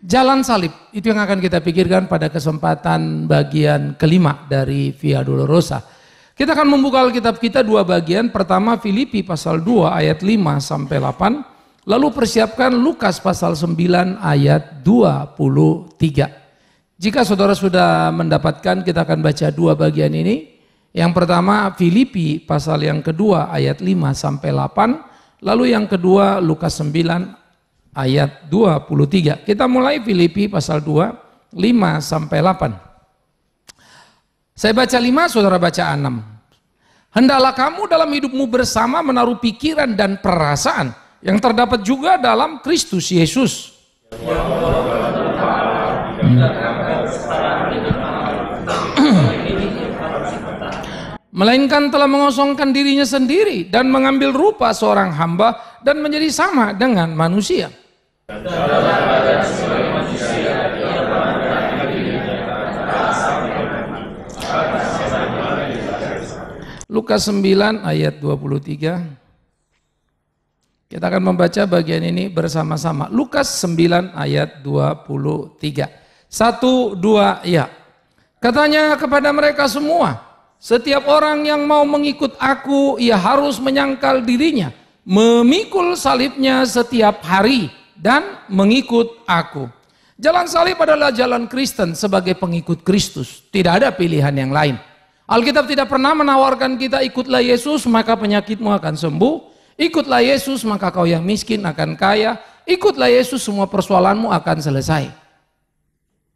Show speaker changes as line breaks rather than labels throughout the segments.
Jalan salib, itu yang akan kita pikirkan pada kesempatan bagian kelima dari Via Dolorosa. Kita akan membuka Alkitab kita dua bagian. Pertama Filipi pasal 2 ayat 5 sampai 8. Lalu persiapkan Lukas pasal 9 ayat 23. Jika saudara sudah mendapatkan, kita akan baca dua bagian ini. Yang pertama Filipi pasal yang kedua ayat 5 sampai 8. Lalu yang kedua Lukas 9 ayat 23. Kita mulai Filipi pasal 2, 5 sampai 8. Saya baca 5, saudara baca 6. Hendaklah kamu dalam hidupmu bersama menaruh pikiran dan perasaan yang terdapat juga dalam Kristus Yesus. Melainkan telah mengosongkan dirinya sendiri dan mengambil rupa seorang hamba dan menjadi sama dengan manusia. Lukas 9 ayat 23. Kita akan membaca bagian ini bersama-sama. Lukas 9 ayat 23. 1, 2, ya. Katanya kepada mereka semua, setiap orang yang mau mengikut aku, ia harus menyangkal dirinya, memikul salibnya setiap hari, dan mengikut aku. Jalan salib adalah jalan Kristen sebagai pengikut Kristus. Tidak ada pilihan yang lain. Alkitab tidak pernah menawarkan kita ikutlah Yesus maka penyakitmu akan sembuh. Ikutlah Yesus maka kau yang miskin akan kaya. Ikutlah Yesus semua persoalanmu akan selesai.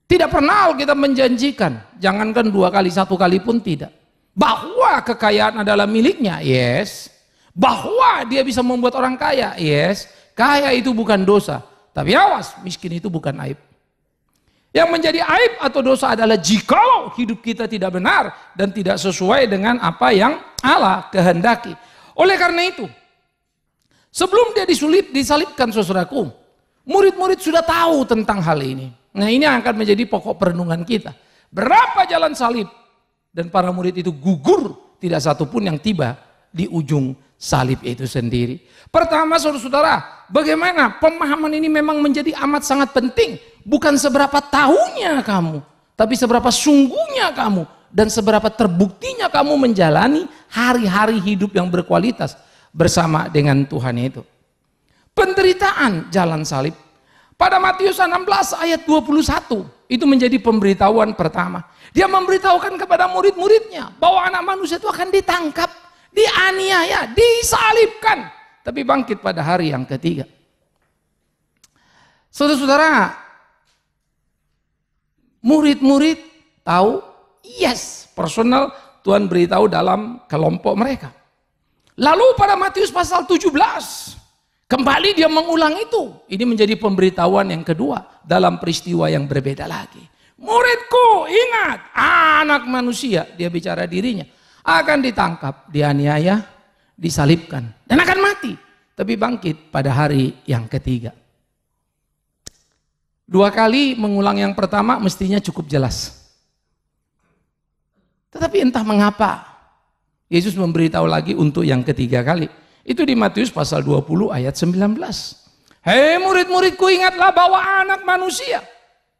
Tidak pernah Alkitab menjanjikan. Jangankan 2 kali, 1 kali pun tidak. Bahwa kekayaan adalah miliknya, yes. Bahwa dia bisa membuat orang kaya, yes. Kaya itu bukan dosa, tapi awas, miskin itu bukan aib. Yang menjadi aib atau dosa adalah jikalau hidup kita tidak benar dan tidak sesuai dengan apa yang Allah kehendaki. Oleh karena itu, sebelum dia disalibkan saudaraku, murid-murid sudah tahu tentang hal ini. Nah, ini akan menjadi pokok perenungan kita. Berapa jalan salib dan para murid itu gugur, tidak satupun yang tiba di ujung salib itu sendiri. Pertama saudara-saudara, bagaimana pemahaman ini memang menjadi amat sangat penting. Bukan seberapa tahunya kamu, tapi seberapa sungguhnya kamu dan seberapa terbuktinya kamu menjalani hari-hari hidup yang berkualitas bersama dengan Tuhan itu. Penderitaan jalan salib. Pada Matius 16 ayat 21, itu menjadi pemberitahuan pertama. Dia memberitahukan kepada murid-muridnya bahwa anak manusia itu akan ditangkap, dianiaya, disalibkan, tapi bangkit pada hari yang ketiga. Saudara-saudara, murid-murid tahu, yes, personal Tuhan beritahu dalam kelompok mereka. Lalu pada Matius pasal 17, kembali dia mengulang itu. Ini menjadi pemberitahuan yang kedua dalam peristiwa yang berbeda lagi. Muridku, ingat, anak manusia, dia bicara dirinya, akan ditangkap, dianiaya, disalibkan, dan akan mati. Tapi bangkit pada hari yang ketiga. 2 kali mengulang yang pertama mestinya cukup jelas. Tetapi entah mengapa Yesus memberitahu lagi untuk yang ketiga kali. Itu di Matius pasal 20 ayat 19. Hei murid-muridku, ingatlah bahwa anak manusia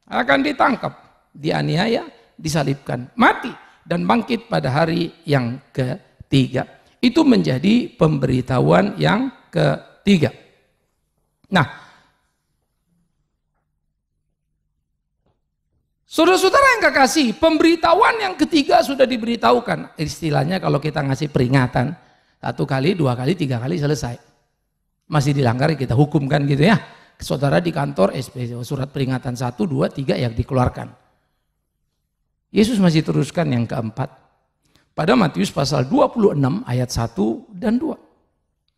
akan ditangkap, dianiaya, disalibkan, mati, dan bangkit pada hari yang ketiga. Itu menjadi pemberitahuan yang ketiga. Nah, saudara-saudara yang kekasih, pemberitahuan yang ketiga sudah diberitahukan. Istilahnya kalau kita ngasih peringatan, 1 kali, 2 kali, 3 kali selesai. Masih dilanggar kita hukumkan gitu ya. Saudara di kantor SP, surat peringatan 1, 2, 3 yang dikeluarkan. Yesus masih teruskan yang keempat. Pada Matius pasal 26 ayat 1 dan 2.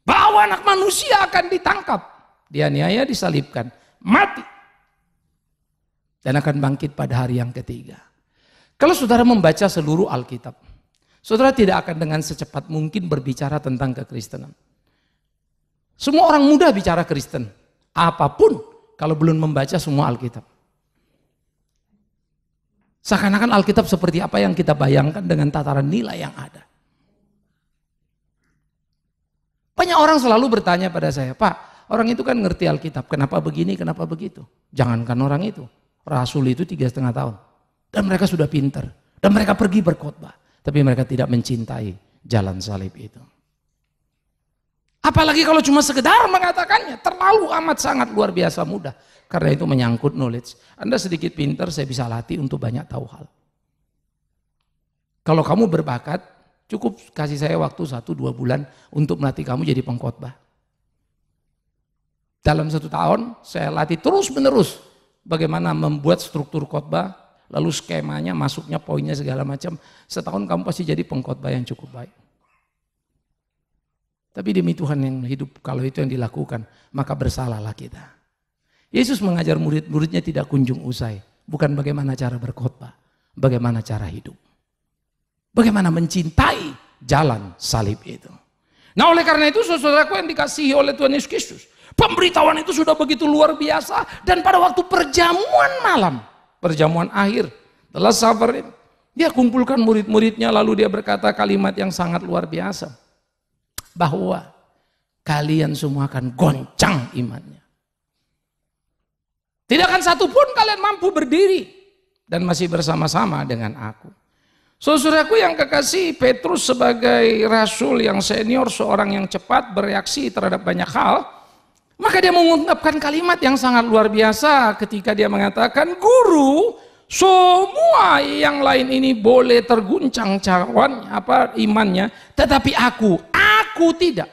Bahwa anak manusia akan ditangkap, dianiaya, disalibkan, mati, dan akan bangkit pada hari yang ketiga. Kalau saudara membaca seluruh Alkitab, saudara tidak akan dengan secepat mungkin berbicara tentang kekristenan. Semua orang mudah bicara Kristen, apapun kalau belum membaca semua Alkitab. Seakan-akan Alkitab seperti apa yang kita bayangkan dengan tataran nilai yang ada. Banyak orang selalu bertanya pada saya, Pak, Orang itu kan ngerti Alkitab, kenapa begini, kenapa begitu. Jangankan orang itu, Rasul itu 3,5 tahun. Dan mereka sudah pintar. Dan mereka pergi berkhotbah. Tapi mereka tidak mencintai jalan salib itu. Apalagi kalau cuma sekedar mengatakannya, terlalu amat sangat luar biasa mudah. Karena itu menyangkut knowledge. Anda sedikit pintar, saya bisa latih untuk banyak tahu hal. Kalau kamu berbakat, cukup kasih saya waktu 1-2 bulan untuk melatih kamu jadi pengkhotbah. Dalam 1 tahun, saya latih terus menerus bagaimana membuat struktur khotbah, lalu skemanya, masuknya, poinnya segala macam. Setahun kamu pasti jadi pengkhotbah yang cukup baik. Tapi demi Tuhan yang hidup, kalau itu yang dilakukan, maka bersalahlah kita. Yesus mengajar murid-muridnya tidak kunjung usai. Bukan bagaimana cara berkhotbah, bagaimana cara hidup. Bagaimana mencintai jalan salib itu. Nah oleh karena itu saudaraku yang dikasihi oleh Tuhan Yesus Kristus. Pemberitahuan itu sudah begitu luar biasa. Dan pada waktu perjamuan malam, perjamuan akhir, telah sabar, dia kumpulkan murid-muridnya lalu dia berkata kalimat yang sangat luar biasa. Bahwa kalian semua akan goncang imannya. Tidak akan satupun kalian mampu berdiri dan masih bersama-sama dengan aku. Saudaraku yang kekasih, Petrus sebagai rasul yang senior, seorang yang cepat bereaksi terhadap banyak hal, maka dia mengungkapkan kalimat yang sangat luar biasa ketika dia mengatakan, Guru, semua yang lain ini boleh terguncang imannya, tetapi aku tidak.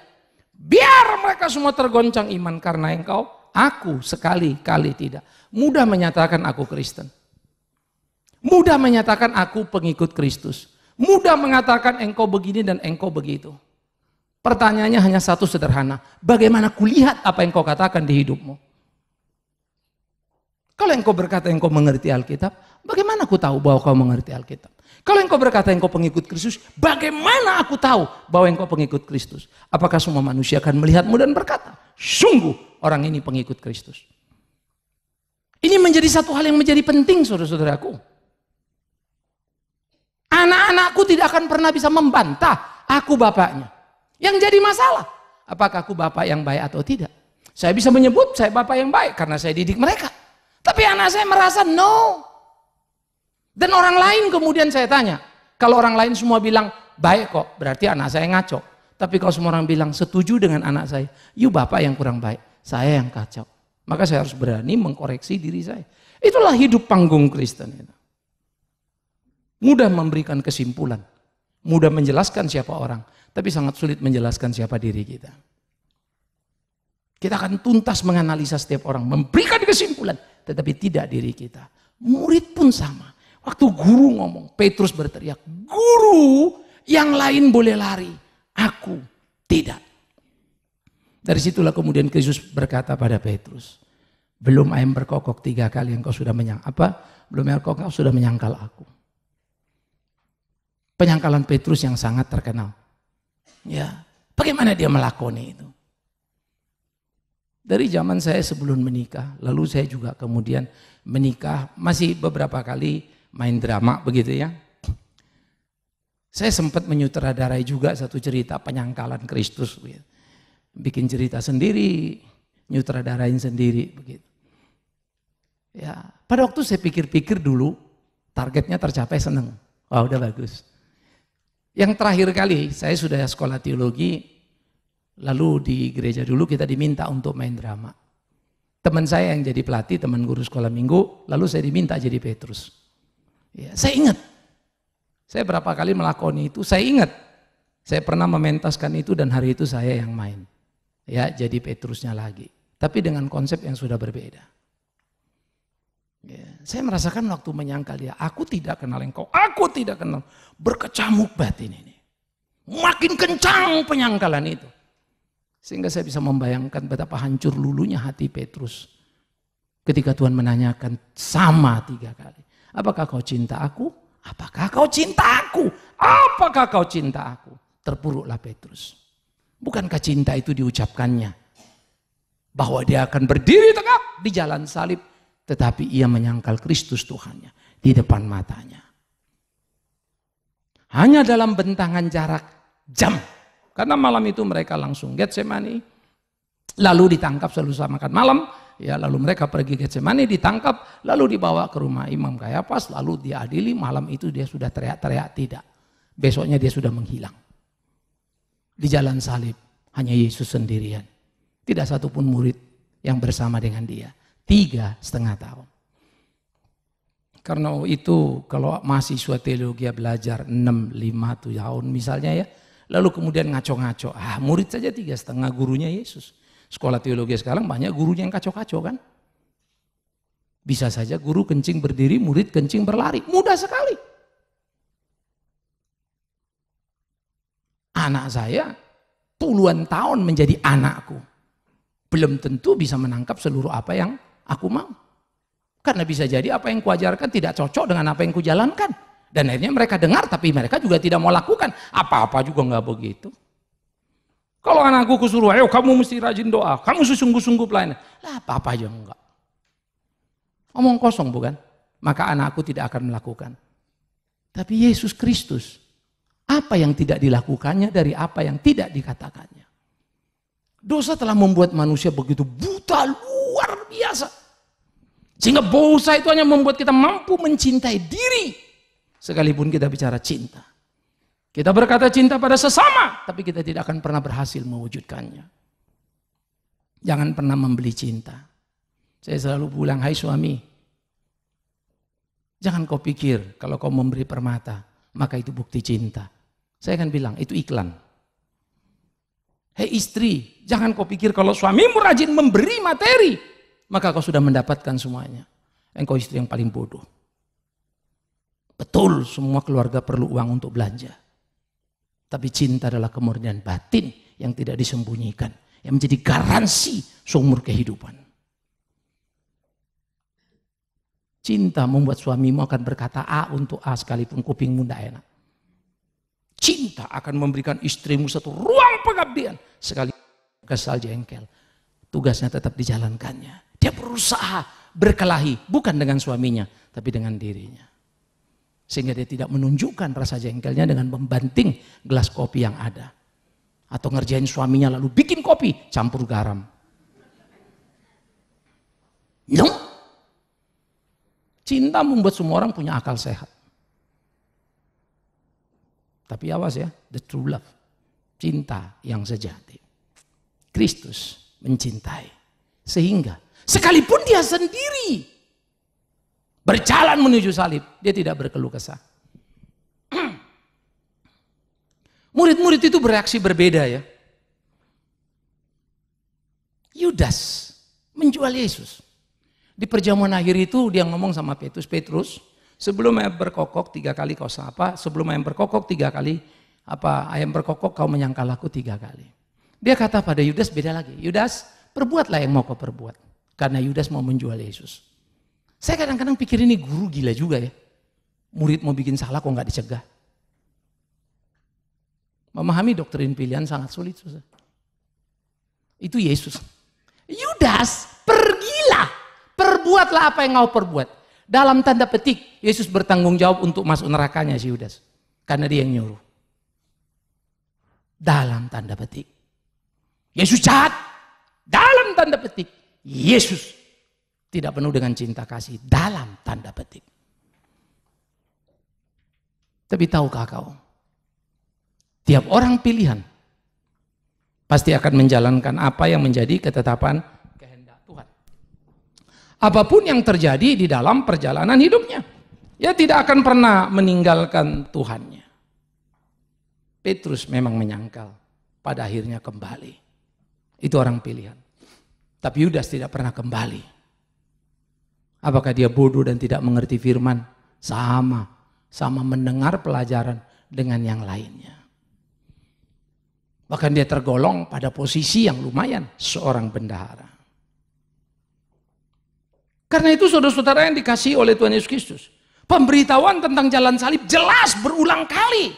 Biar mereka semua tergoncang iman karena engkau, aku sekali-kali tidak. Mudah menyatakan aku Kristen. Mudah menyatakan aku pengikut Kristus. Mudah mengatakan engkau begini dan engkau begitu. Pertanyaannya hanya satu sederhana. Bagaimana kulihat apa yang kau katakan di hidupmu? Kalau engkau berkata engkau mengerti Alkitab, bagaimana aku tahu bahwa kau mengerti Alkitab? Kalau engkau berkata engkau pengikut Kristus, bagaimana aku tahu bahwa engkau pengikut Kristus? Apakah semua manusia akan melihatmu dan berkata, sungguh orang ini pengikut Kristus? Ini menjadi satu hal yang menjadi penting saudara-saudaraku. Anak-anakku tidak akan pernah bisa membantah aku bapaknya. Yang jadi masalah, apakah aku bapak yang baik atau tidak? Saya bisa menyebut saya bapak yang baik karena saya didik mereka. Tapi anak saya merasa no. Dan orang lain kemudian saya tanya, kalau orang lain semua bilang baik kok, berarti anak saya ngaco. Tapi kalau semua orang bilang setuju dengan anak saya, you bapak yang kurang baik, saya yang kacau. Maka saya harus berani mengkoreksi diri saya. Itulah hidup panggung Kristen itu. Mudah memberikan kesimpulan, mudah menjelaskan siapa orang, tapi sangat sulit menjelaskan siapa diri kita. Kita akan tuntas menganalisa setiap orang, memberikan kesimpulan, tetapi tidak diri kita. Murid pun sama. Waktu guru ngomong, Petrus berteriak, Guru, yang lain boleh lari, aku tidak. Dari situlah kemudian Yesus berkata pada Petrus, belum ayam berkokok 3 kali engkau sudah belum ayam berkokok sudah menyangkal aku. Penyangkalan Petrus yang sangat terkenal. Ya, bagaimana dia melakoni itu? Dari zaman saya sebelum menikah, lalu saya juga kemudian menikah, masih beberapa kali main drama begitu ya. Saya sempat menyutradarai juga satu cerita penyangkalan Kristus. Begitu. Bikin cerita sendiri, nyutradarain sendiri begitu. Ya, pada waktu saya pikir-pikir dulu, targetnya tercapai seneng. Wah, udah bagus. Yang terakhir kali saya sudah sekolah teologi, lalu di gereja dulu kita diminta untuk main drama. Teman saya yang jadi pelatih, teman guru sekolah minggu, lalu saya diminta jadi Petrus. Ya, saya ingat, saya berapa kali melakoni itu, saya ingat, saya pernah mementaskan itu dan hari itu saya yang main. Ya, jadi Petrusnya lagi. Tapi dengan konsep yang sudah berbeda. Ya, saya merasakan waktu menyangkal dia, aku tidak kenal engkau, aku tidak kenal. Berkecamuk batin ini. Makin kencang penyangkalan itu. Sehingga saya bisa membayangkan betapa hancur lulunya hati Petrus. Ketika Tuhan menanyakan sama 3 kali. Apakah kau cinta aku? Apakah kau cinta aku? Apakah kau cinta aku? Terpuruklah Petrus. Bukankah cinta itu diucapkannya? Bahwa dia akan berdiri tegak di jalan salib. Tetapi ia menyangkal Kristus Tuhannya di depan matanya. Hanya dalam bentangan jarak jam. Karena malam itu mereka langsung Getsemani. Lalu ditangkap selesai makan malam, ya lalu mereka pergi ke Getsemani, ditangkap, lalu dibawa ke rumah Imam Kayafas, lalu diadili. Malam itu dia sudah teriak-teriak tidak. Besoknya dia sudah menghilang. Di jalan salib hanya Yesus sendirian. Tidak satupun murid yang bersama dengan dia. 3,5 tahun. Karena itu kalau mahasiswa teologi belajar 6, 5 tahun misalnya ya, lalu kemudian ngaco-ngaco, murid saja 3,5, gurunya Yesus. Sekolah teologi sekarang banyak gurunya yang kacau-kacau kan. Bisa saja guru kencing berdiri, murid kencing berlari. Mudah sekali. Anak saya puluhan tahun menjadi anakku. Belum tentu bisa menangkap seluruh apa yang aku mau. Karena bisa jadi apa yang kuajarkan tidak cocok dengan apa yang kujalankan. Dan akhirnya mereka dengar tapi mereka juga tidak mau lakukan. Apa-apa juga nggak begitu. Kalau anakku kusuruh, ayo kamu mesti rajin doa, kamu sungguh-sungguh pelayanan. Lah apa-apa aja enggak. Omong kosong bukan? Maka anakku tidak akan melakukan. Tapi Yesus Kristus, apa yang tidak dilakukannya dari apa yang tidak dikatakannya. Dosa telah membuat manusia begitu buta luar biasa. Sehingga dosa itu hanya membuat kita mampu mencintai diri. Sekalipun kita bicara cinta. Kita berkata cinta pada sesama, tapi kita tidak akan pernah berhasil mewujudkannya. Jangan pernah membeli cinta. Saya selalu bilang, hai suami, jangan kau pikir kalau kau memberi permata, maka itu bukti cinta. Saya akan bilang, itu iklan. Hei istri, jangan kau pikir kalau suamimu rajin memberi materi, maka kau sudah mendapatkan semuanya. Engkau istri yang paling bodoh. Betul, semua keluarga perlu uang untuk belanja. Tapi cinta adalah kemurnian batin yang tidak disembunyikan, yang menjadi garansi seumur kehidupan. Cinta membuat suamimu akan berkata A untuk A sekalipun kupingmu tidak enak. Cinta akan memberikan istrimu satu ruang pengabdian sekali kesal jengkel. Tugasnya tetap dijalankannya. Dia berusaha berkelahi bukan dengan suaminya tapi dengan dirinya. Sehingga dia tidak menunjukkan rasa jengkelnya dengan membanting gelas kopi yang ada. Atau ngerjain suaminya lalu bikin kopi, campur garam. No. Cinta membuat semua orang punya akal sehat. Tapi awas ya, the true love. Cinta yang sejati. Kristus mencintai. Sehingga sekalipun dia sendiri berjalan menuju salib, dia tidak berkeluh kesah. Murid-murid itu bereaksi berbeda ya. Yudas menjual Yesus. Di perjamuan akhir itu dia ngomong sama Petrus, Petrus, sebelum ayam berkokok 3 kali kau sapa, sebelum ayam berkokok 3 kali, ayam berkokok kau menyangkal aku 3 kali. Dia kata pada Yudas beda lagi, Yudas perbuatlah yang mau kau perbuat. Karena Yudas mau menjual Yesus. Saya kadang-kadang pikir ini guru gila juga ya. Murid mau bikin salah kok nggak dicegah. Memahami doktrin pilihan sangat sulit. Susah. Itu Yesus. Yudas, pergilah. Perbuatlah apa yang kau perbuat. Dalam tanda petik, Yesus bertanggung jawab untuk masuk nerakanya si Yudas. Karena dia yang nyuruh. Dalam tanda petik. Yesus jahat. Dalam tanda petik. Yesus tidak penuh dengan cinta kasih dalam tanda petik. Tapi tahukah kau? Tiap orang pilihan pasti akan menjalankan apa yang menjadi ketetapan kehendak Tuhan. Apapun yang terjadi di dalam perjalanan hidupnya, ia tidak akan pernah meninggalkan Tuhannya. Petrus memang menyangkal, pada akhirnya kembali. Itu orang pilihan. Tapi Yudas tidak pernah kembali. Apakah dia bodoh dan tidak mengerti firman? Sama mendengar pelajaran dengan yang lainnya. Bahkan dia tergolong pada posisi yang lumayan, seorang bendahara. Karena itu saudara-saudara yang dikasihi oleh Tuhan Yesus Kristus, pemberitahuan tentang jalan salib jelas berulang kali.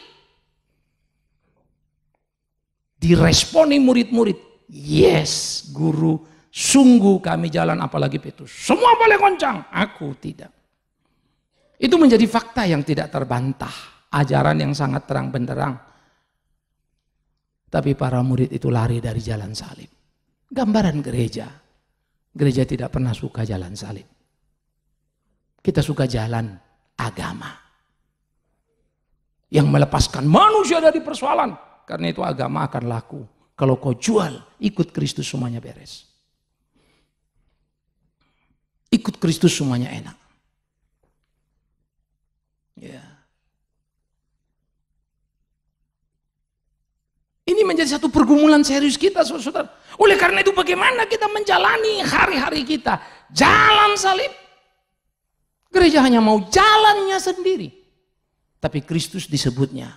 Diresponi murid-murid, yes guru, sungguh kami jalan apalagi Petrus. Semua boleh goncang, aku tidak. Itu menjadi fakta yang tidak terbantah. Ajaran yang sangat terang benderang. Tapi para murid itu lari dari jalan salib. Gambaran gereja. Gereja tidak pernah suka jalan salib. Kita suka jalan agama. Yang melepaskan manusia dari persoalan. Karena itu agama akan laku. Kalau kau jual, ikut Kristus semuanya beres. Ikut Kristus semuanya enak. Ya. Ini menjadi satu pergumulan serius kita, saudara. Oleh karena itu bagaimana kita menjalani hari-hari kita? Jalan salib. Gereja hanya mau jalannya sendiri. Tapi Kristus disebutnya,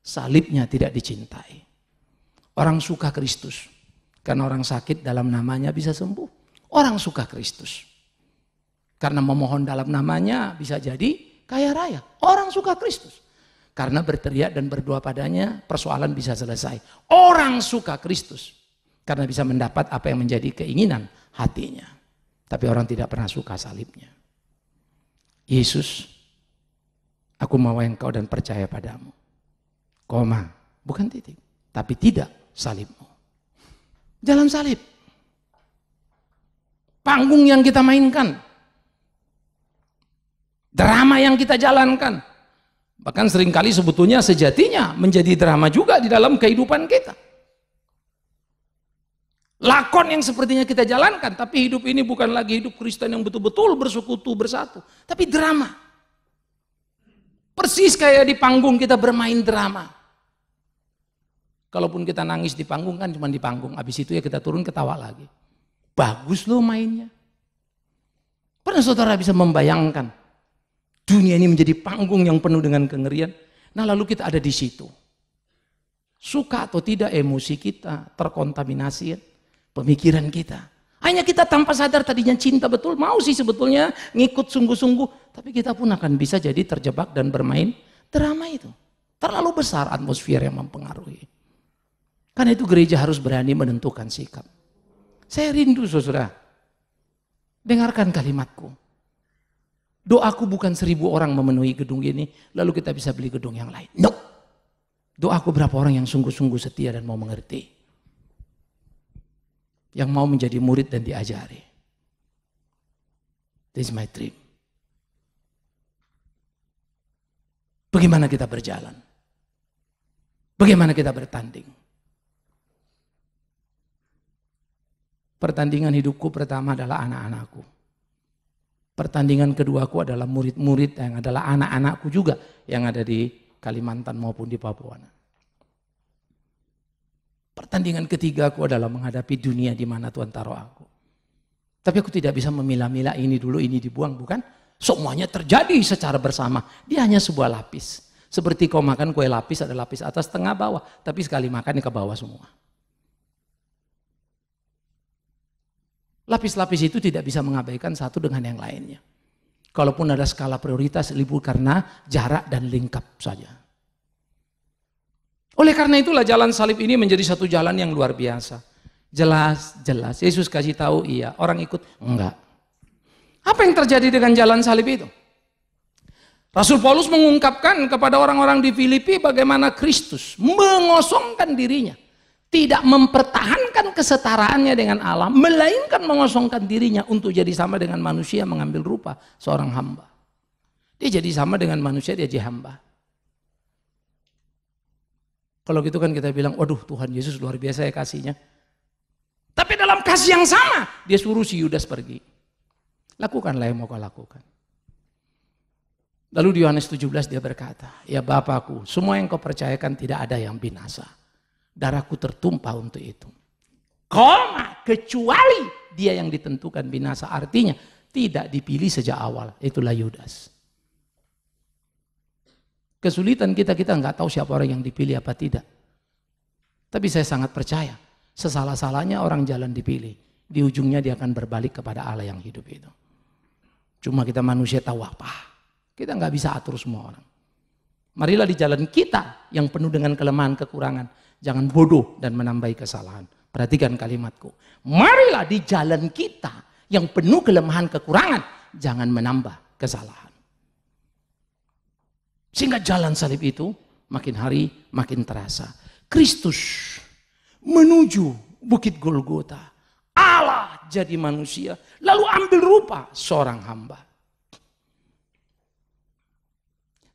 salibnya tidak dicintai. Orang suka Kristus. Karena orang sakit dalam namanya bisa sembuh. Orang suka Kristus. Karena memohon dalam namanya bisa jadi kaya raya. Orang suka Kristus. Karena berteriak dan berdoa padanya persoalan bisa selesai. Orang suka Kristus. Karena bisa mendapat apa yang menjadi keinginan hatinya. Tapi orang tidak pernah suka salibnya. Yesus, aku mau engkau dan percaya padamu. Koma, bukan titik. Tapi tidak salibmu. Jalan salib. Panggung yang kita mainkan. Drama yang kita jalankan. Bahkan seringkali sebetulnya sejatinya menjadi drama juga di dalam kehidupan kita. Lakon yang sepertinya kita jalankan, tapi hidup ini bukan lagi hidup Kristen yang betul-betul bersekutu bersatu. Tapi drama. Persis kayak di panggung kita bermain drama. Kalaupun kita nangis di panggung kan cuma di panggung. Habis itu ya kita turun ketawa lagi. Bagus loh mainnya. Pernah saudara bisa membayangkan dunia ini menjadi panggung yang penuh dengan kengerian. Nah lalu kita ada di situ. Suka atau tidak emosi kita terkontaminasi ya? Pemikiran kita. Hanya kita tanpa sadar tadinya cinta betul. Mau sih sebetulnya ngikut sungguh-sungguh. Tapi kita pun akan bisa jadi terjebak dan bermain drama itu. Terlalu besar atmosfer yang mempengaruhi. Karena itu gereja harus berani menentukan sikap. Saya rindu saudara. Dengarkan kalimatku. Doaku bukan 1000 orang memenuhi gedung ini, lalu kita bisa beli gedung yang lain. No. Doaku berapa orang yang sungguh-sungguh setia dan mau mengerti. Yang mau menjadi murid dan diajari. This is my dream. Bagaimana kita berjalan? Bagaimana kita bertanding? Pertandingan hidupku pertama adalah anak-anakku. Pertandingan keduaku adalah murid-murid yang adalah anak-anakku juga yang ada di Kalimantan maupun di Papua. Pertandingan ketiga aku adalah menghadapi dunia di mana Tuhan taruh aku. Tapi aku tidak bisa memilah-milah ini dulu, ini dibuang, bukan? Semuanya terjadi secara bersama. Dia hanya sebuah lapis. Seperti kau makan kue lapis, ada lapis atas, tengah, bawah. Tapi sekali makan ke bawah semua. Lapis-lapis itu tidak bisa mengabaikan satu dengan yang lainnya. Kalaupun ada skala prioritas, libur karena jarak dan lingkap saja. Oleh karena itulah jalan salib ini menjadi satu jalan yang luar biasa. Jelas. Yesus kasih tahu iya, orang ikut enggak. Apa yang terjadi dengan jalan salib itu? Rasul Paulus mengungkapkan kepada orang-orang di Filipi bagaimana Kristus mengosongkan dirinya. Tidak mempertahankan kesetaraannya dengan Allah, melainkan mengosongkan dirinya untuk jadi sama dengan manusia, mengambil rupa seorang hamba. Dia jadi sama dengan manusia, dia jadi hamba. Kalau gitu kan kita bilang, waduh Tuhan Yesus luar biasa ya kasihnya. Tapi dalam kasih yang sama, dia suruh si Yudas pergi. Lakukanlah yang mau kau lakukan. Lalu di Yohanes 17 dia berkata, ya Bapakku, semua yang kau percayakan tidak ada yang binasa. Darahku tertumpah untuk itu. Kecuali dia yang ditentukan binasa. Artinya tidak dipilih sejak awal. Itulah Yudas. Kesulitan kita nggak tahu siapa orang yang dipilih apa tidak. Tapi saya sangat percaya. Sesalah-salahnya orang jalan dipilih. Di ujungnya dia akan berbalik kepada Allah yang hidup itu. Cuma kita manusia tahu apa. Kita nggak bisa atur semua orang. Marilah di jalan kita yang penuh dengan kelemahan kekurangan. Jangan bodoh dan menambahi kesalahan. Perhatikan kalimatku. Marilah di jalan kita yang penuh kelemahan kekurangan. Jangan menambah kesalahan. Sehingga jalan salib itu makin hari makin terasa. Kristus menuju Bukit Golgota. Allah jadi manusia, lalu ambil rupa seorang hamba.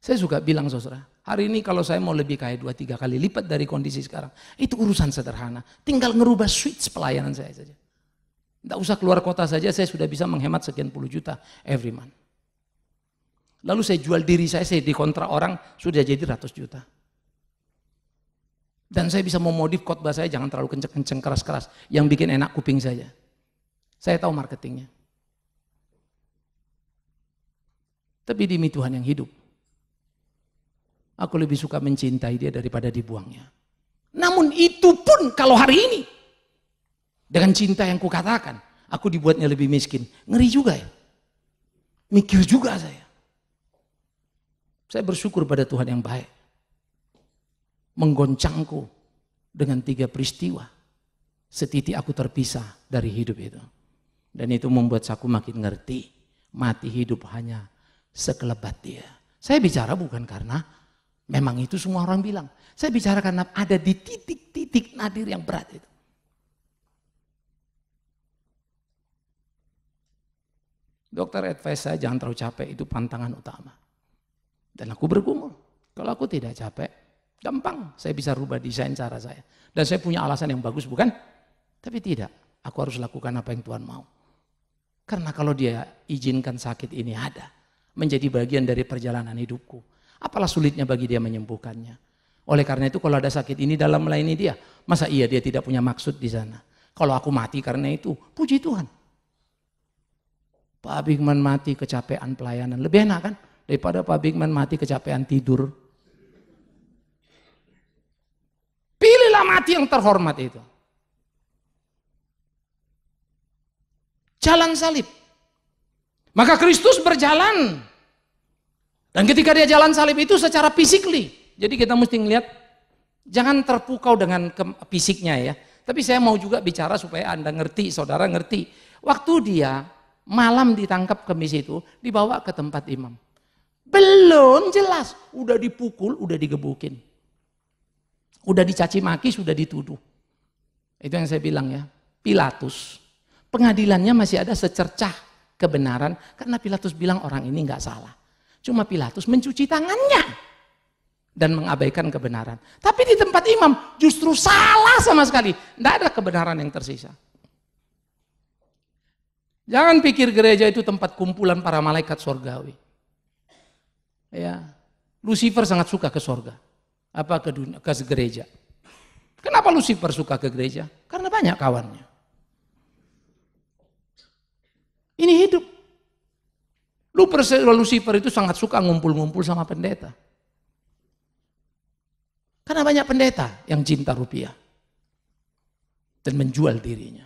Saya suka bilang saudara, hari ini kalau saya mau lebih kaya 2-3 kali lipat dari kondisi sekarang, itu urusan sederhana. Tinggal ngerubah switch pelayanan saya saja. Tidak usah keluar kota saja, saya sudah bisa menghemat sekian puluh juta every month. Lalu saya jual diri saya dikontrak orang, sudah jadi ratus juta. Dan saya bisa memodif khotbah saya, jangan terlalu kenceng-kenceng, keras-keras. Yang bikin enak kuping saja. Saya tahu marketingnya. Tapi demi Tuhan yang hidup, aku lebih suka mencintai dia daripada dibuangnya. Namun itu pun kalau hari ini, dengan cinta yang kukatakan, aku dibuatnya lebih miskin. Ngeri juga ya. Mikir juga saya. Saya bersyukur pada Tuhan yang baik. Menggoncangku dengan 3 peristiwa. Setitik aku terpisah dari hidup itu. Dan itu membuat aku makin ngerti. Mati hidup hanya sekelebat dia. Saya bicara bukan karena memang itu semua orang bilang. Saya bicara karena ada di titik-titik nadir yang berat itu. Dokter advice saya jangan terlalu capek, itu pantangan utama. Dan aku bergumul, kalau aku tidak capek, gampang saya bisa rubah desain cara saya. Dan saya punya alasan yang bagus bukan? Tapi tidak, aku harus lakukan apa yang Tuhan mau. Karena kalau dia izinkan sakit ini ada, menjadi bagian dari perjalanan hidupku. Apalah sulitnya bagi dia menyembuhkannya. Oleh karena itu kalau ada sakit ini dalam melayani dia, masa iya dia tidak punya maksud di sana. Kalau aku mati karena itu, puji Tuhan. Pak Bigman mati kecapean pelayanan, lebih enak kan? Daripada Pak Bigman mati kecapean tidur. Pilihlah mati yang terhormat itu. Jalan salib. Maka Kristus berjalan. Dan ketika dia jalan salib itu secara physically. Jadi kita mesti ngelihat, jangan terpukau dengan fisiknya ya. Tapi saya mau juga bicara supaya Anda ngerti, saudara ngerti. Waktu dia malam ditangkap kemis itu, dibawa ke tempat imam. Belum jelas, udah dipukul, udah digebukin. Udah dicaci maki, sudah dituduh. Itu yang saya bilang ya, Pilatus. Pengadilannya masih ada secercah kebenaran, karena Pilatus bilang orang ini nggak salah. Cuma Pilatus mencuci tangannya dan mengabaikan kebenaran. Tapi di tempat imam justru salah sama sekali. Nggak ada kebenaran yang tersisa. Jangan pikir gereja itu tempat kumpulan para malaikat surgawi. Ya, Lucifer sangat suka ke surga. Apa ke dunia, ke gereja. Kenapa Lucifer suka ke gereja? Karena banyak kawannya. Ini hidup. Lucifer itu sangat suka ngumpul-ngumpul sama pendeta. Karena banyak pendeta yang cinta rupiah. Dan menjual dirinya.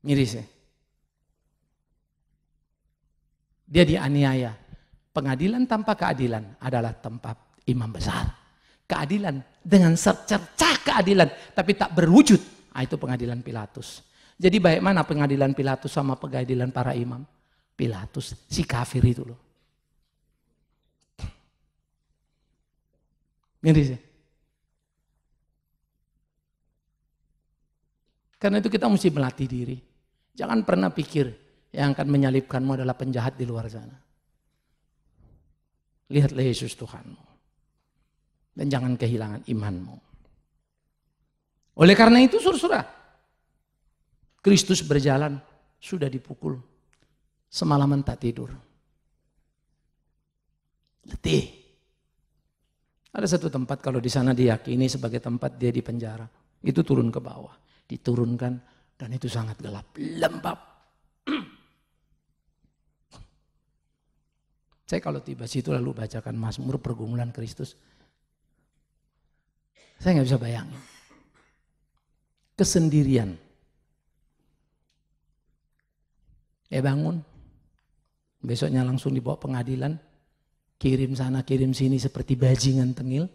Miris ya. Dia dianiaya. Pengadilan tanpa keadilan adalah tempat imam besar. Keadilan dengan secercah keadilan tapi tak berwujud. Itu pengadilan Pilatus. Jadi baik mana pengadilan Pilatus sama pengadilan para imam? Pilatus, si kafir itu loh. Miris ya. Karena itu kita mesti melatih diri. Jangan pernah pikir yang akan menyalibkanmu adalah penjahat di luar sana. Lihatlah Yesus Tuhanmu. Dan jangan kehilangan imanmu. Oleh karena itu saudara, Kristus berjalan, sudah dipukul. Semalaman tak tidur. Letih. Ada satu tempat kalau di sana diyakini sebagai tempat dia dipenjara. Itu turun ke bawah. Diturunkan dan itu sangat gelap. Lembab. Saya kalau tiba situ lalu bacakan Mazmur pergumulan Kristus. Saya nggak bisa bayangin. Kesendirian. Bangun. Besoknya langsung dibawa pengadilan. Kirim sana, kirim sini seperti bajingan tengil.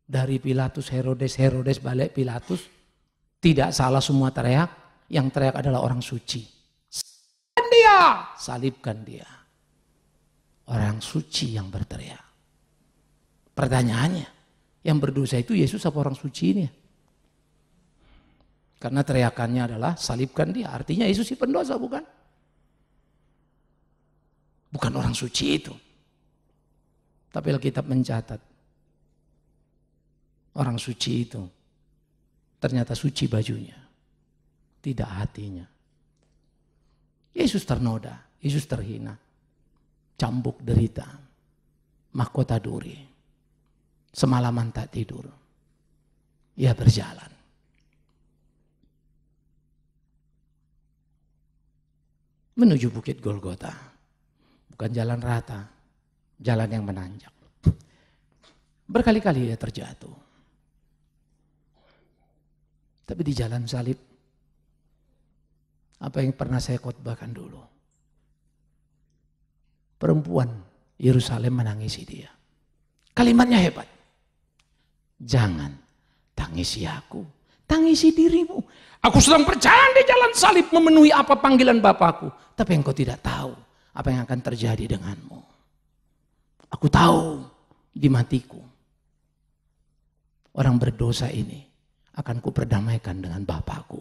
Dari Pilatus, Herodes, balik Pilatus. Tidak salah semua teriak. Yang teriak adalah orang suci. Salibkan dia! Salibkan dia. Orang suci yang berteriak. Pertanyaannya, yang berdosa itu Yesus apa orang suci ini? Karena teriakannya adalah salibkan dia. Artinya Yesus si pendosa, bukan? Bukan orang suci itu. Tapi Alkitab mencatat orang suci itu ternyata suci bajunya, tidak hatinya. Yesus ternoda, Yesus terhina, cambuk derita, mahkota duri, semalaman tak tidur. Ia berjalan. Menuju Bukit Golgota. Bukan jalan rata, jalan yang menanjak. Berkali-kali ia terjatuh. Tapi di jalan salib, apa yang pernah saya khotbahkan dulu. Perempuan Yerusalem menangisi dia. Kalimatnya hebat. Jangan tangisi aku, tangisi dirimu. Aku sedang berjalan di jalan salib memenuhi apa panggilan Bapakku. Tapi engkau tidak tahu apa yang akan terjadi denganmu. Aku tahu di matiku orang berdosa ini akan kuperdamaikan dengan Bapakku.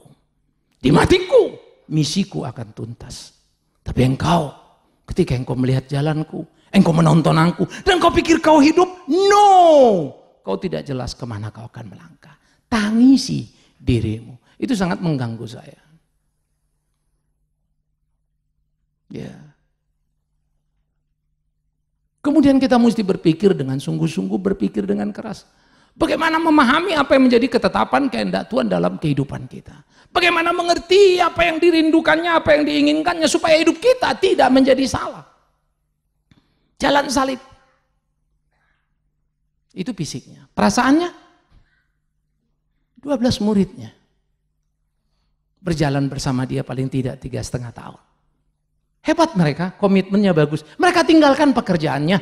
Di matiku misiku akan tuntas. Tapi engkau, ketika engkau melihat jalanku, engkau menonton aku, dan kau pikir kau hidup, no, kau tidak jelas kemana kau akan melangkah. Tangisi dirimu. Itu sangat mengganggu saya. Ya. Kemudian kita mesti berpikir dengan sungguh-sungguh, berpikir dengan keras. Bagaimana memahami apa yang menjadi ketetapan kehendak Tuhan dalam kehidupan kita. Bagaimana mengerti apa yang dirindukannya, apa yang diinginkannya, supaya hidup kita tidak menjadi salah. Jalan salib. Itu fisiknya. Perasaannya, 12 muridnya berjalan bersama dia paling tidak 3,5 tahun. Hebat mereka, komitmennya bagus. Mereka tinggalkan pekerjaannya.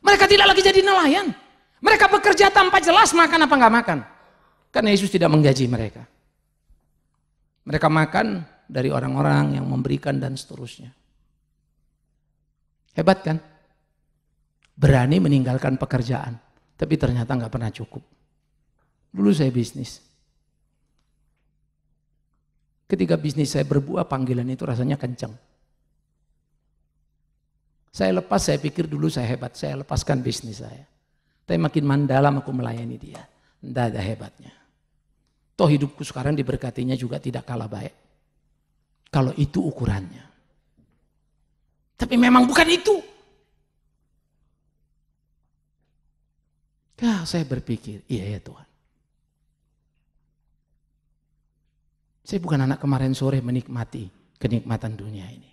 Mereka tidak lagi jadi nelayan. Mereka bekerja tanpa jelas makan apa nggak makan. Karena Yesus tidak menggaji mereka. Mereka makan dari orang-orang yang memberikan dan seterusnya. Hebat kan? Berani meninggalkan pekerjaan. Tapi ternyata nggak pernah cukup. Dulu saya bisnis. Ketika bisnis saya berbuah, panggilan itu rasanya kencang. Saya lepas, saya pikir dulu saya hebat, saya lepaskan bisnis saya. Tapi makin mendalam aku melayani dia, tidak ada hebatnya. Toh hidupku sekarang diberkatinya juga tidak kalah baik. Kalau itu ukurannya. Tapi memang bukan itu. Ya, saya berpikir, iya ya Tuhan. Saya bukan anak kemarin sore menikmati kenikmatan dunia ini.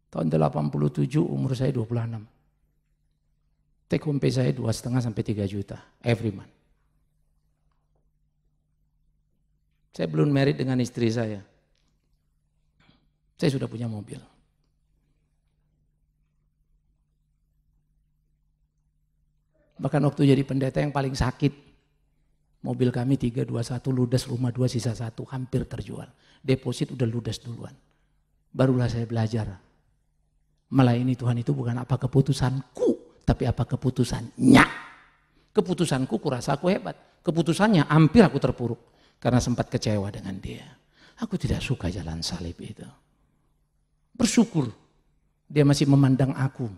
Tahun 87 umur saya 26. Take home pay saya 2,5 sampai 3 juta every month. Saya belum married dengan istri saya. Saya sudah punya mobil. Bahkan waktu jadi pendeta yang paling sakit, mobil kami 321 ludes, rumah 2 sisa 1, hampir terjual. Deposit udah ludes duluan. Barulah saya belajar. Melayani Tuhan itu bukan apa keputusanku, tapi apa keputusannya. Keputusanku kurasa aku hebat. Keputusannya hampir aku terpuruk. Karena sempat kecewa dengan dia. Aku tidak suka jalan salib itu. Bersyukur dia masih memandang aku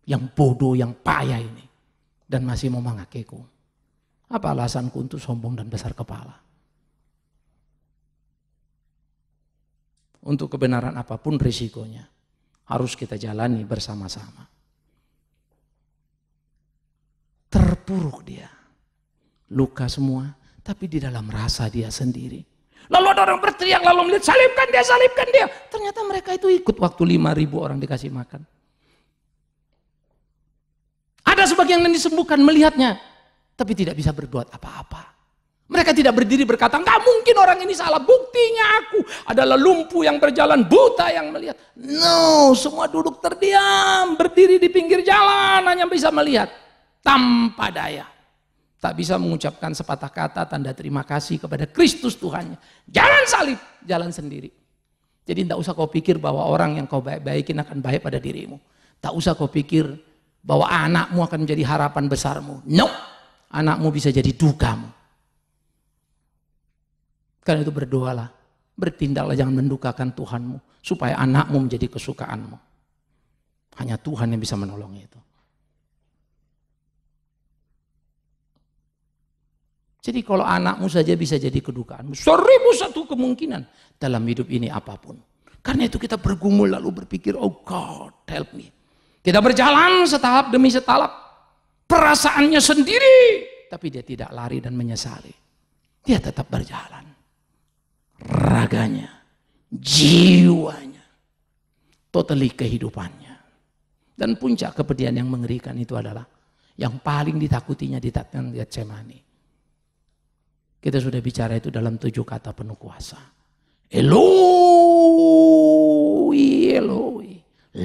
yang bodoh, yang payah ini. Dan masih mau mengakiku. Apa alasanku untuk sombong dan besar kepala? Untuk kebenaran apapun risikonya. Harus kita jalani bersama-sama. Terpuruk dia. Luka semua. Tapi di dalam rasa dia sendiri. Lalu ada orang berteriak, lalu melihat salibkan dia, salibkan dia. Ternyata mereka itu ikut waktu 5.000 orang dikasih makan. Ada sebagian yang disembuhkan melihatnya. Tapi tidak bisa berbuat apa-apa. Mereka tidak berdiri berkata, nggak mungkin orang ini salah. Buktinya aku adalah lumpuh yang berjalan, buta yang melihat. No, semua duduk terdiam, berdiri di pinggir jalan, hanya bisa melihat. Tanpa daya. Tak bisa mengucapkan sepatah kata tanda terima kasih kepada Kristus Tuhannya. Jalan salib, jalan sendiri. Jadi tidak usah kau pikir bahwa orang yang kau baik-baikin akan baik pada dirimu. Tak usah kau pikir bahwa anakmu akan menjadi harapan besarmu. No. anakmu bisa jadi dukamu. Karena itu berdoalah, bertindaklah, jangan mendukakan Tuhanmu, supaya anakmu menjadi kesukaanmu. Hanya Tuhan yang bisa menolong itu. Jadi kalau anakmu saja bisa jadi kedukaanmu, 1001 kemungkinan dalam hidup ini apapun. Karena itu kita bergumul lalu berpikir, oh God help me. Kita berjalan setahap demi setahap, perasaannya sendiri, tapi dia tidak lari dan menyesali. Dia tetap berjalan. Raganya, jiwanya, totally kehidupannya. Dan puncak kepedihan yang mengerikan itu adalah yang paling ditakutinya di Taman Getsemani. Kita sudah bicara itu dalam 7 kata penuh kuasa. Eloi, Eloi,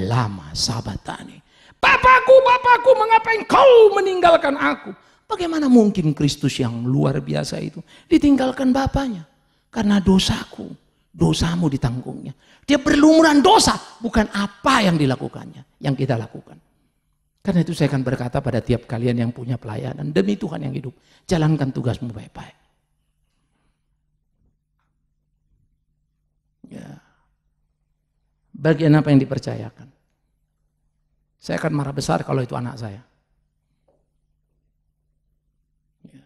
lama sabatani. Bapakku, Bapakku, mengapa engkau meninggalkan aku? Bagaimana mungkin Kristus yang luar biasa itu ditinggalkan Bapaknya? Karena dosaku, dosamu ditanggungnya. Dia berlumuran dosa, bukan apa yang dilakukannya, yang kita lakukan. Karena itu saya akan berkata pada tiap kalian yang punya pelayanan, demi Tuhan yang hidup, jalankan tugasmu baik-baik. Ya. Bagian apa yang dipercayakan? Saya akan marah besar kalau itu anak saya. Ya.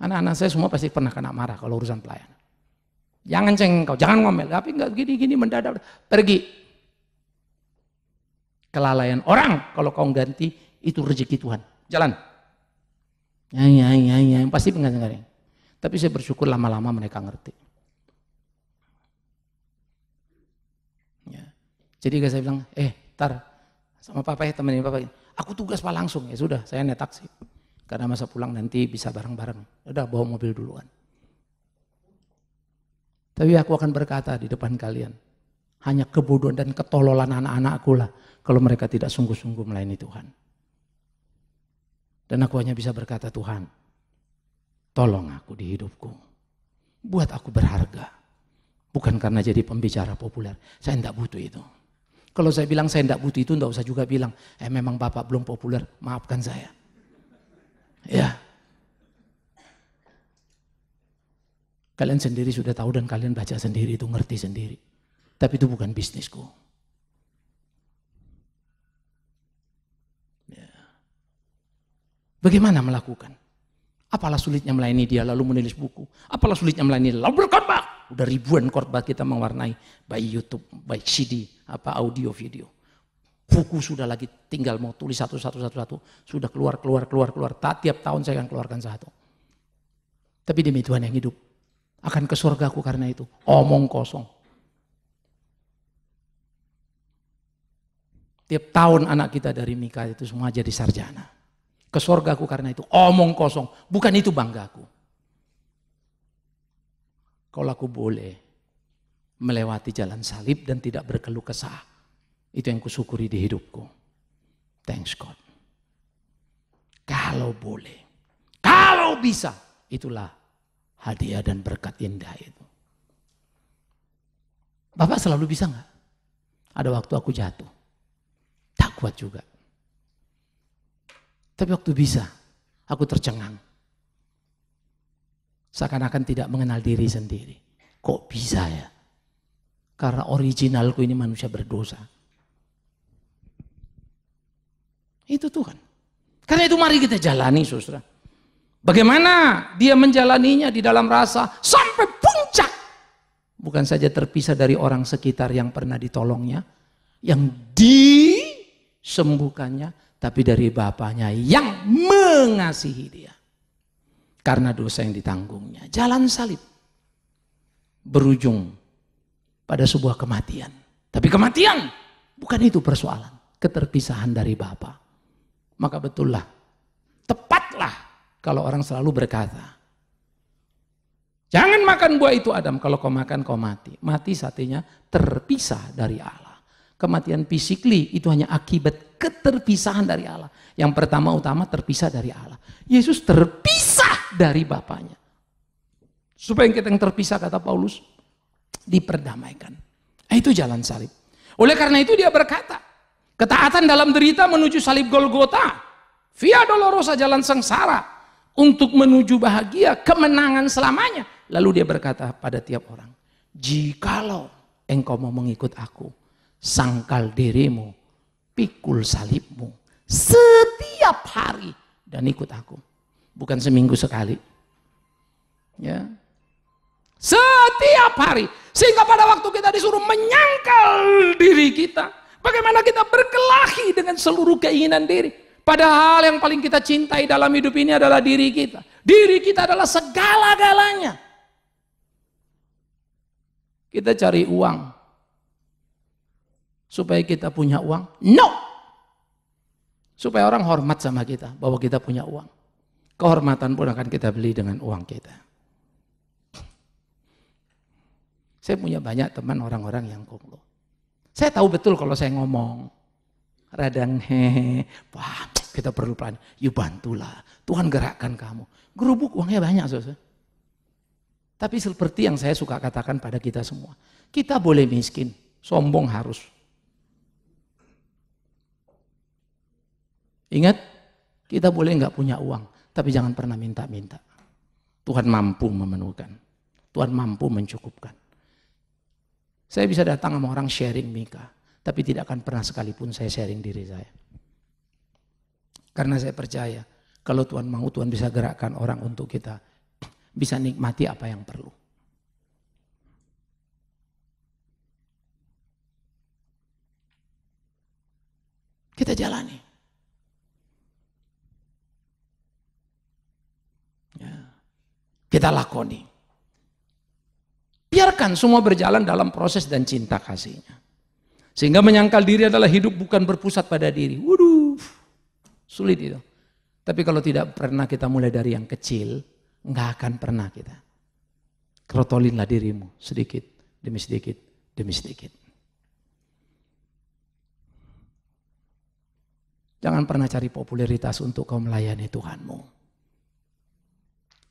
Anak-anak saya semua pasti pernah kena marah kalau urusan pelayanan. Jangan cengkau, jangan ngomel, tapi enggak gini-gini mendadak, pergi. Kelalaian orang, kalau kau ganti, itu rezeki Tuhan. Jalan. Ya, pasti pengen. Tapi saya bersyukur lama-lama mereka ngerti. Ya. Jadi saya bilang, tar, sama papa temenin papa. Aku tugas pak langsung, ya sudah, saya naik taksi. Karena masa pulang nanti bisa bareng-bareng. Udah bawa mobil duluan. Tapi aku akan berkata di depan kalian, hanya kebodohan dan ketololan anak-anakku lah kalau mereka tidak sungguh-sungguh melayani Tuhan. Dan aku hanya bisa berkata, Tuhan, tolong aku di hidupku. Buat aku berharga. Bukan karena jadi pembicara populer. Saya tidak butuh itu. Kalau saya bilang saya tidak butuh itu, tidak usah juga bilang, memang Bapak belum populer, maafkan saya. Ya. Kalian sendiri sudah tahu dan kalian baca sendiri, itu ngerti sendiri. Tapi itu bukan bisnisku. Ya. Bagaimana melakukan? Apalah sulitnya melayani dia lalu menulis buku. Apalah sulitnya melayani dia lalu berkhotbah. Udah ribuan khotbah kita mewarnai baik YouTube, baik CD, audio, video. Buku sudah lagi tinggal mau tulis satu. Sudah keluar. Tiap tahun saya akan keluarkan satu. Tapi demi Tuhan yang hidup. Akan ke surgaku karena itu. Omong kosong. Tiap tahun anak kita dari Mika itu semua jadi sarjana. Ke surgaku karena itu. Omong kosong. Bukan itu banggaku. Kalau aku boleh melewati jalan salib dan tidak berkeluh kesah. Itu yang kusyukuri di hidupku. Thanks God. Kalau boleh. Kalau bisa. Itulah hadiah dan berkat indah itu. Bapak selalu bisa enggak? Ada waktu aku jatuh. Tak kuat juga. Tapi waktu bisa, aku tercengang. Seakan-akan tidak mengenal diri sendiri. Kok bisa ya? Karena originalku ini manusia berdosa. Itu Tuhan. Karena itu mari kita jalani, saudara. Bagaimana dia menjalaninya di dalam rasa sampai puncak. Bukan saja terpisah dari orang sekitar yang pernah ditolongnya, yang disembuhkannya, tapi dari Bapaknya yang mengasihi dia. Karena dosa yang ditanggungnya. Jalan salib berujung pada sebuah kematian. Tapi kematian bukan itu persoalan. Keterpisahan dari Bapa. Maka betullah, tepatlah kalau orang selalu berkata, jangan makan buah itu Adam, kalau kau makan kau mati. Mati artinya terpisah dari Allah. Kematian physically itu hanya akibat keterpisahan dari Allah. Yang pertama utama terpisah dari Allah. Yesus terpisah dari Bapaknya. Supaya kita yang terpisah, kata Paulus, diperdamaikan. Itu jalan salib. Oleh karena itu dia berkata, ketaatan dalam derita menuju salib Golgota. Via Dolorosa, jalan sengsara. untuk menuju bahagia, kemenangan selamanya. Lalu dia berkata pada tiap orang, jikalau engkau mau mengikut aku, sangkal dirimu, pikul salibmu setiap hari dan ikut aku. Bukan seminggu sekali. Ya. Setiap hari. Sehingga pada waktu kita disuruh menyangkal diri kita, bagaimana kita berkelahi dengan seluruh keinginan diri. Padahal yang paling kita cintai dalam hidup ini adalah diri kita. Diri kita adalah segala-galanya. Kita cari uang supaya kita punya uang? No! Supaya orang hormat sama kita bahwa kita punya uang. Kehormatan pun akan kita beli dengan uang kita. Saya punya banyak teman orang-orang yang konglo. Saya tahu betul kalau saya ngomong radang wah kita perlu pelan, yuk bantulah, Tuhan gerakkan kamu. Gerubuk uangnya banyak saudara. Tapi seperti yang saya suka katakan pada kita semua, kita boleh miskin, sombong harus. Ingat, kita boleh nggak punya uang, tapi jangan pernah minta-minta. Tuhan mampu memenuhkan, Tuhan mampu mencukupkan. Saya bisa datang sama orang sharing Mika, tapi tidak akan pernah sekalipun saya sharing diri saya. Karena saya percaya, kalau Tuhan mau, Tuhan bisa gerakkan orang untuk kita bisa nikmati apa yang perlu. Kita jalani. Ya. Kita lakoni. Biarkan semua berjalan dalam proses dan cinta kasihnya. Sehingga menyangkal diri adalah hidup bukan berpusat pada diri. Waduh, sulit itu. Tapi kalau tidak pernah kita mulai dari yang kecil, nggak akan pernah kita. Krotolinlah dirimu sedikit demi sedikit demi sedikit. Jangan pernah cari popularitas untuk kau melayani Tuhanmu.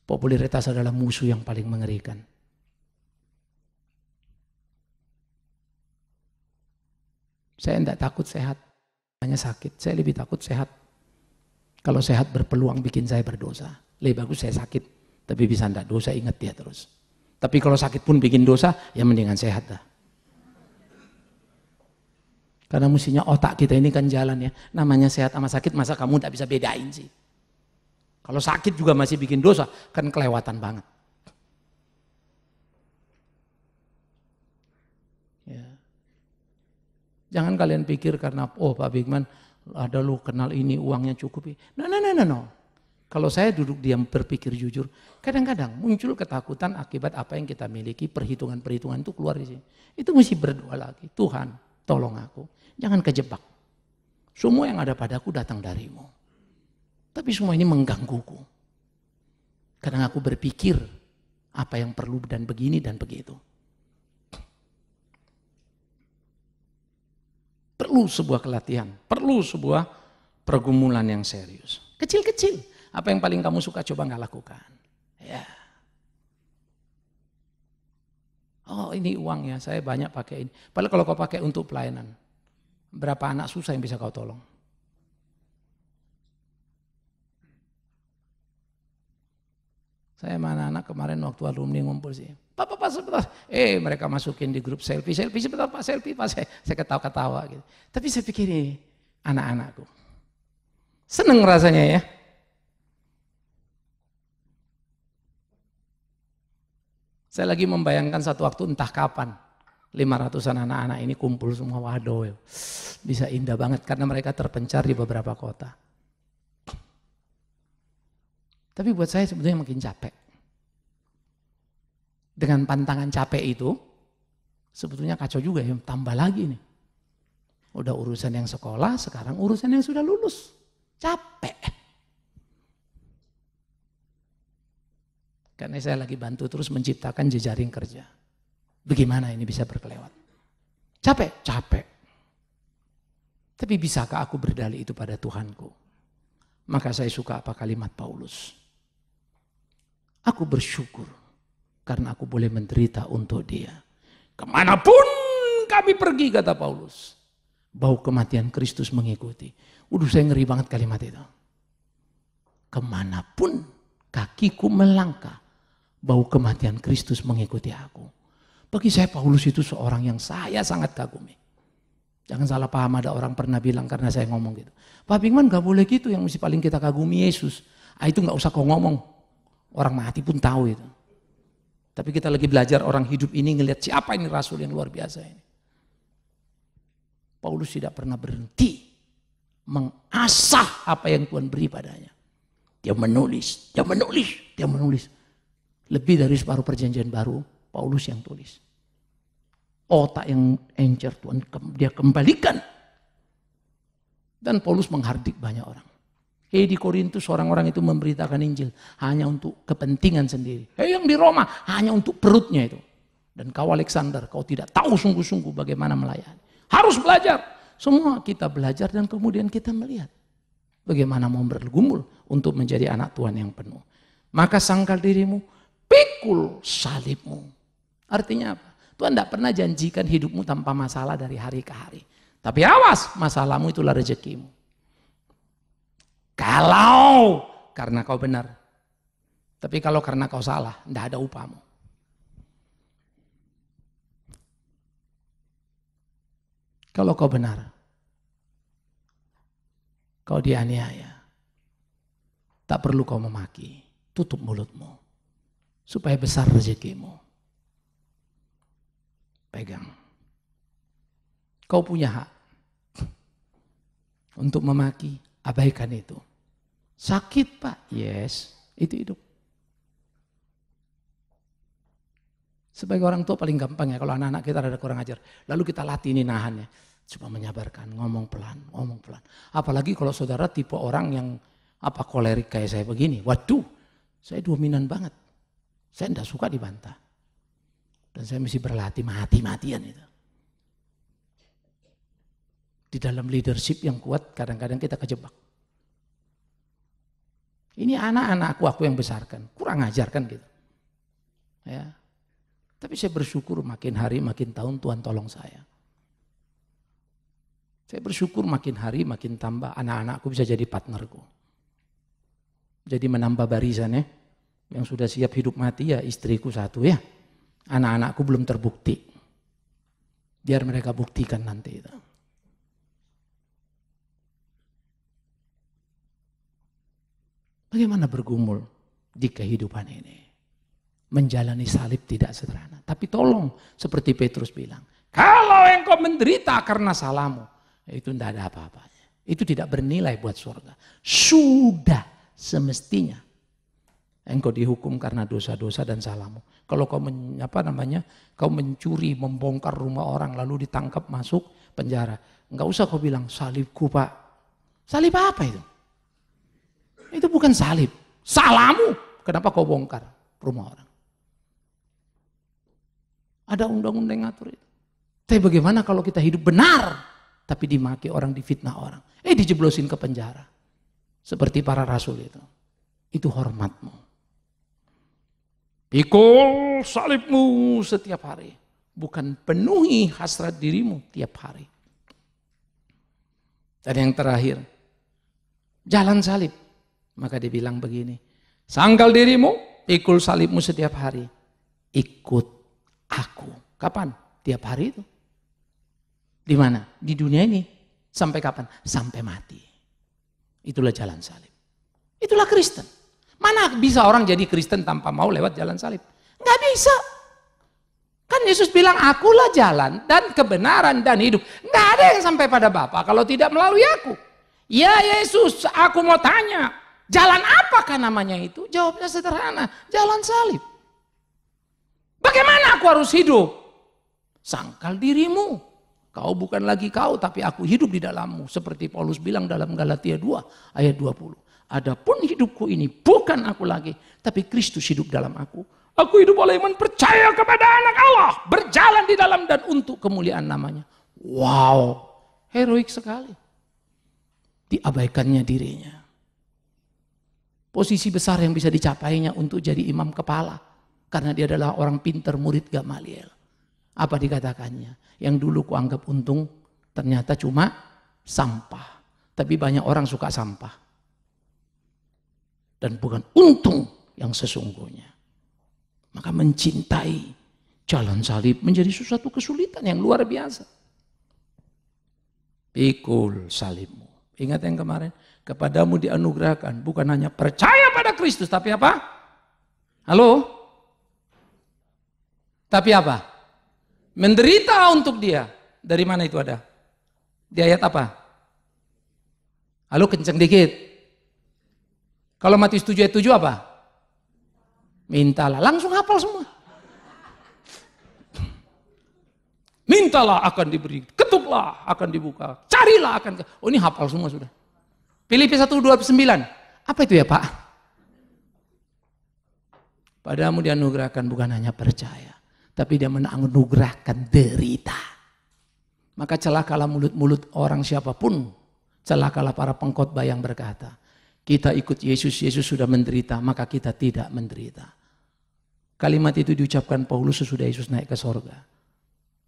Popularitas adalah musuh yang paling mengerikan. Saya tidak takut sehat, hanya sakit. Saya lebih takut sehat. Kalau sehat berpeluang bikin saya berdosa. Lebih bagus saya sakit, tapi bisa tidak dosa, ingat dia terus. Tapi kalau sakit pun bikin dosa, ya mendingan sehat dah. Karena mestinya otak kita ini kan jalan ya. Namanya sehat sama sakit, masa kamu tidak bisa bedain sih. Kalau sakit juga masih bikin dosa, kan kelewatan banget. Ya. Jangan kalian pikir karena, oh Pak Bigman, ada lu kenal ini uangnya cukup. No. Kalau saya duduk diam berpikir jujur, kadang-kadang muncul ketakutan akibat apa yang kita miliki, perhitungan-perhitungan itu keluar di sini. Itu mesti berdoa lagi, Tuhan tolong aku, jangan kejebak. Semua yang ada padaku datang darimu. Tapi semua ini menggangguku. Kadang aku berpikir apa yang perlu dan begini dan begitu. Perlu sebuah kelatihan, perlu sebuah pergumulan yang serius. Kecil-kecil, apa yang paling kamu suka coba nggak lakukan. Ya. Oh ini uang ya, saya banyak pakai ini. Padahal kalau kau pakai untuk pelayanan, berapa anak susah yang bisa kau tolong? Saya sama anak-anak kemarin waktu alumni ngumpul sih. Pak, sebentar. Mereka masukin di grup selfie sebentar Pak, selfie Pak. Saya ketawa-ketawa gitu. Tapi saya pikir ini anak-anakku. Seneng rasanya ya. Saya lagi membayangkan satu waktu entah kapan 500-an anak-anak ini kumpul semua, waduh. Bisa indah banget karena mereka terpencar di beberapa kota. Tapi buat saya sebetulnya makin capek. Dengan pantangan capek itu, sebetulnya kacau juga ya, tambah lagi nih. Udah urusan yang sekolah, sekarang urusan yang sudah lulus. Capek. Karena saya lagi bantu terus menciptakan jejaring kerja. Bagaimana ini bisa berkelewat? Capek? Capek. Tapi bisakah aku berdalih itu pada Tuhanku? Maka saya suka apa kalimat Paulus. Aku bersyukur karena aku boleh menderita untuk dia. Kemanapun kami pergi, kata Paulus, bau kematian Kristus mengikuti. Waduh, saya ngeri banget kalimat itu. Kemanapun kakiku melangkah, bau kematian Kristus mengikuti aku. Bagi saya Paulus itu seorang yang saya sangat kagumi. Jangan salah paham, ada orang pernah bilang karena saya ngomong gitu. Pak Bingman gak boleh gitu, yang mesti paling kita kagumi Yesus. Itu gak usah kau ngomong, orang mati pun tahu itu. Tapi kita lagi belajar orang hidup ini ngelihat siapa ini rasul yang luar biasa ini. Paulus tidak pernah berhenti mengasah apa yang Tuhan beri padanya. Dia menulis. Lebih dari separuh perjanjian baru, Paulus yang tulis. Otak yang encer Tuhan dia kembalikan. Dan Paulus menghardik banyak orang. Di Korintus orang-orang itu memberitakan Injil hanya untuk kepentingan sendiri. Yang di Roma hanya untuk perutnya itu. Dan kau Alexander, kau tidak tahu sungguh-sungguh bagaimana melayani. Harus belajar. Semua kita belajar dan kemudian kita melihat bagaimana mau bergumul untuk menjadi anak Tuhan yang penuh. Maka sangkal dirimu, pikul salibmu. Artinya apa? Tuhan tidak pernah janjikan hidupmu tanpa masalah dari hari ke hari. Tapi awas, masalahmu itulah rezekimu. Kalau karena kau benar. Tapi kalau karena kau salah, tidak ada upahmu. Kalau kau benar, kau dianiaya, tak perlu kau memaki, tutup mulutmu, supaya besar rezekimu. Pegang. Kau punya hak untuk memaki, abaikan itu. Sakit Pak, yes, itu hidup. Sebagai orang tua paling gampang ya, kalau anak-anak kita ada kurang ajar. Lalu kita latih ini nahannya. Coba menyabarkan, ngomong pelan. Apalagi kalau saudara tipe orang yang kolerik kayak saya begini. Waduh, saya dominan banget. Saya tidak suka dibantah. Dan saya mesti berlatih mati-matian itu. Di dalam leadership yang kuat kadang-kadang kita kejebak. Ini anak-anakku aku yang besarkan. Kurang ajar kan gitu. Ya. Tapi saya bersyukur makin hari makin tahun Tuhan tolong saya. Saya bersyukur makin hari makin tambah anak-anakku bisa jadi partnerku. Jadi menambah barisan ya. Yang sudah siap hidup mati ya istriku satu ya. Anak-anakku belum terbukti. Biar mereka buktikan nanti itu. Bagaimana bergumul di kehidupan ini? Menjalani salib tidak sederhana. Tapi tolong, seperti Petrus bilang, kalau engkau menderita karena salahmu, itu tidak ada apa-apanya. Itu tidak bernilai buat surga. Sudah semestinya engkau dihukum karena dosa-dosa dan salahmu. Kalau kau kau mencuri, membongkar rumah orang, lalu ditangkap masuk penjara, enggak usah kau bilang salibku Pak. Salib apa itu? Itu bukan salib. Salahmu. Kenapa kau bongkar rumah orang? Ada undang-undang yang ngatur itu. Tapi bagaimana kalau kita hidup benar, tapi dimaki orang, difitnah orang. Dijeblosin ke penjara. Seperti para rasul itu. Itu hormatmu. Pikul salibmu setiap hari. Bukan penuhi hasrat dirimu tiap hari. Dan yang terakhir, jalan salib. Maka dia bilang begini, sangkal dirimu, pikul salibmu setiap hari. Ikut aku. Kapan? Tiap hari itu. Di mana? Di dunia ini. Sampai kapan? Sampai mati. Itulah jalan salib. Itulah Kristen. Mana bisa orang jadi Kristen tanpa mau lewat jalan salib? Nggak bisa. Kan Yesus bilang, akulah jalan dan kebenaran dan hidup. Nggak ada yang sampai pada Bapa kalau tidak melalui aku. Ya Yesus, aku mau tanya, jalan apakah namanya itu? Jawabnya sederhana, jalan salib. Bagaimana aku harus hidup? Sangkal dirimu. Kau bukan lagi kau, tapi aku hidup di dalammu. Seperti Paulus bilang dalam Galatia 2 ayat 20. Adapun hidupku ini bukan aku lagi, tapi Kristus hidup dalam aku. Aku hidup oleh iman percaya kepada anak Allah. Berjalan di dalam dan untuk kemuliaan namanya. Wow, heroik sekali. Diabaikannya dirinya. Posisi besar yang bisa dicapainya untuk jadi imam kepala. Karena dia adalah orang pintar murid Gamaliel. Apa dikatakannya? Yang dulu kuanggap untung ternyata cuma sampah. Tapi banyak orang suka sampah. Dan bukan untung yang sesungguhnya. Maka mencintai jalan salib menjadi sesuatu kesulitan yang luar biasa. Pikul salibmu. Ingat yang kemarin, kepadamu dianugerahkan bukan hanya percaya pada Kristus, tapi apa? Halo? Tapi apa? Menderita untuk dia. Dari mana itu ada? Di ayat apa? Halo, kenceng dikit. Kalau Matius 7 ayat 7 apa? Mintalah, langsung hafal semua. Mintalah akan diberi, ketuklah akan dibuka, carilah akan. Oh ini hafal semua sudah. Filipi 1:29. Apa itu ya Pak? Padamu dianugerahkan bukan hanya percaya, tapi dia menganugerahkan derita. Maka celakalah mulut-mulut orang siapapun, celakalah para pengkhotbah yang berkata, kita ikut Yesus, Yesus sudah menderita, maka kita tidak menderita. Kalimat itu diucapkan Paulus sesudah Yesus naik ke sorga.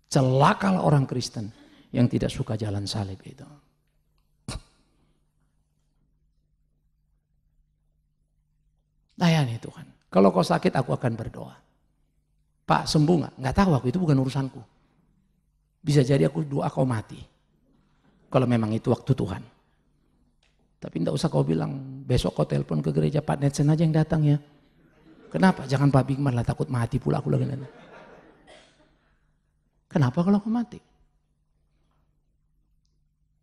Celakalah orang Kristen yang tidak suka jalan salib itu. Layani Tuhan. Kalau kau sakit aku akan berdoa. Pak sembuh nggak? Nggak tahu, aku itu bukan urusanku. Bisa jadi aku doa kau mati. Kalau memang itu waktu Tuhan. Tapi enggak usah kau bilang, besok kau telepon ke gereja, Pak Netsen aja yang datang ya. Kenapa? Jangan Pak Bigman lah, takut mati pula aku lagi nanti. Kenapa kalau kau mati?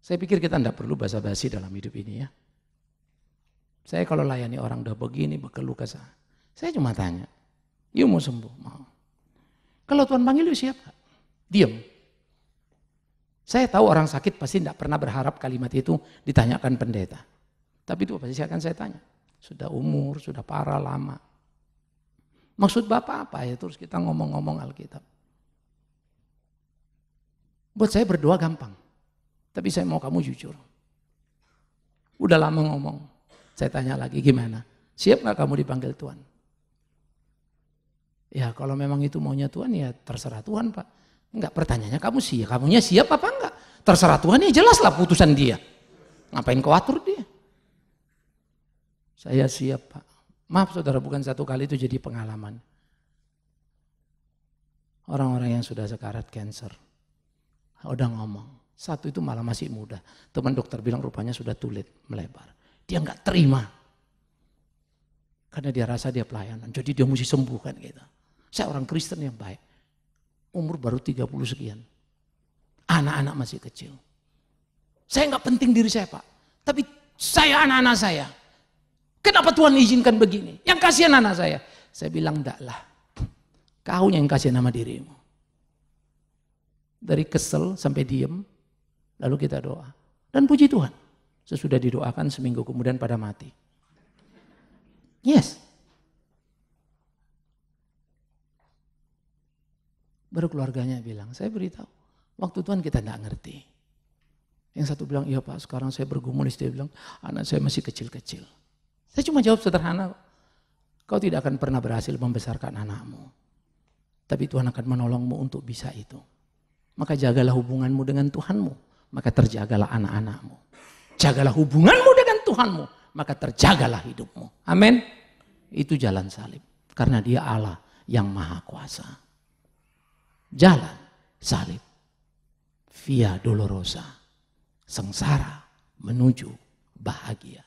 Saya pikir kita enggak perlu basa-basi dalam hidup ini ya. Saya kalau layani orang udah begini, berkeluh kesah. Saya cuma tanya, you mau sembuh? Mau. Kalau Tuhan panggil you siap gak? Diam. Saya tahu orang sakit pasti tidak pernah berharap kalimat itu ditanyakan pendeta. Tapi itu pasti akan saya tanya. Sudah umur, sudah parah, lama. Maksud Bapak apa ya? Terus kita ngomong-ngomong Alkitab. Buat saya berdoa gampang. Tapi saya mau kamu jujur. Udah lama ngomong. Saya tanya lagi gimana? Siap gak kamu dipanggil Tuhan? Ya kalau memang itu maunya Tuhan ya terserah Tuhan Pak. Enggak, pertanyaannya kamu siap, kamunya siap apa enggak? Terserah Tuhan ya jelaslah putusan dia. Ngapain kau atur dia? Saya siap Pak. Maaf saudara, bukan satu kali itu jadi pengalaman. Orang-orang yang sudah sekarat kanker, udah ngomong. Satu itu malah masih muda. Teman dokter bilang rupanya sudah tulit, melebar. Dia enggak terima. Karena dia rasa dia pelayanan, jadi dia mesti sembuh kan gitu. Saya orang Kristen yang baik. Umur baru 30 sekian. Anak-anak masih kecil. Saya nggak penting diri saya Pak. Tapi saya anak-anak saya. Kenapa Tuhan izinkan begini? Yang kasihan anak saya. Saya bilang enggak lah. Kau yang kasih nama dirimu. Dari kesel sampai diem. Lalu kita doa. Dan puji Tuhan. Sesudah didoakan seminggu kemudian pada mati. Yes. Baru keluarganya bilang, saya beritahu, waktu Tuhan kita tidak ngerti. Yang satu bilang, iya Pak sekarang saya bergumul, dia bilang, anak saya masih kecil-kecil. Saya cuma jawab sederhana, kau tidak akan pernah berhasil membesarkan anakmu. Tapi Tuhan akan menolongmu untuk bisa itu. Maka jagalah hubunganmu dengan Tuhanmu, maka terjagalah anak-anakmu. Jagalah hubunganmu dengan Tuhanmu, maka terjagalah hidupmu. Amin. Itu jalan salib. Karena dia Allah yang maha kuasa. Jalan salib, via dolorosa, sengsara menuju bahagia.